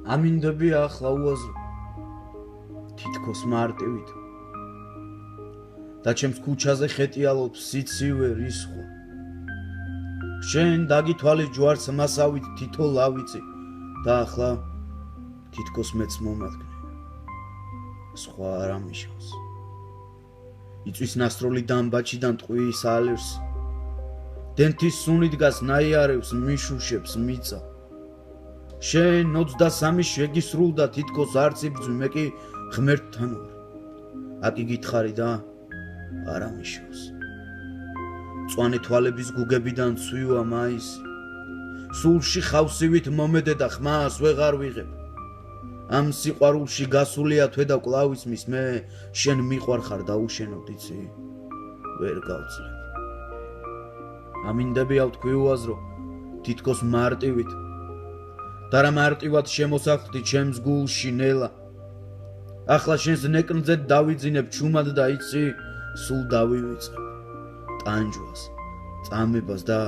ამინდები ახლა უაზრო თითქოს მარტივით და ჩემს ქუჩაზე ხეტიალობ სიცივე რისხვა შენ დაგითვალე ჯვარს მასავით თითო ლავიწი და ახლა თითქოს მეც მომადგნე სხვა არ ამიშავს იწვის ნასტროლი დამბაჩიდან ტყუის ალერს დენთის სუნი დგას ნაიარევს მიშუშებს მიწა შენ 23 შეგისრულდა თითქოს არც იბძვი მე კი ღმერთთან ვარ აკი გითხარი და არ ამიშავს მწვანე თვალების გუგებიდან ცვივა მაისი სულში ხავსივით მომედე და ხმას ვეღარ ვიღებ ამ სიყვარულში გასულია თვე და კვლავ ისმის მე შენ მიყვარხარ და უშენოდ იცი ვერ გავძლებ ამინდებია ვთქვი უაზრო თითქოს მარტივით და რა მარტივად შემოსახლდი ჩემს გულში ნელა ახლა შენს ნეკნძეთ დავიძინებ ჩუმად და იცი სულ დავივიწყებ ტანჯვას წამებას და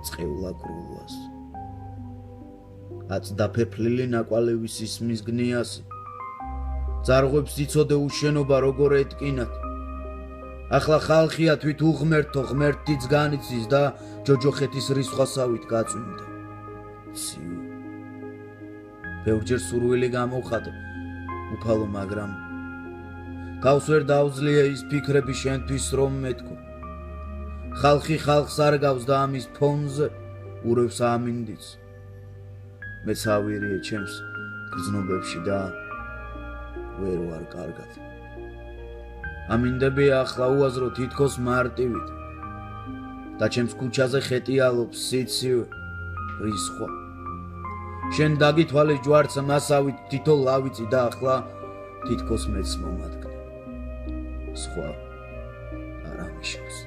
წყევლაკრულვას აწდაფეფლილი ნაკვალევის ისმის გნიასი ძარღვებს იცოდე უშენობა როგორ ეტკინათ ახლა ხალხია თვით უღმერთო ღმერთიც განიცის და ჯოჯოხეთის რისხვასავით გაწვიმდა ციუ ბევრჯერ სურვილი გამოვხატე უფალო მაგრამ გავს ვერ დავძლია ის ფიქრები შენთვის რომ მეთქო ხალხი ხალხს არ გავს და ამის ფონზე ურევს ამინდიც მეც ავირიე ჩემს გრძნობებში და ვერ ვარ კარგად ამინდები ახლა უაზრო თითქოს მარტივით და ჩემს ქუჩაზე ხეტიალობს სიცივე რისხვა შენ დაგითვალე ჯვარს მასავით თითო ლავიწი და ახლა თითქოს მეც მომადგნე სხვა არ ამიშავს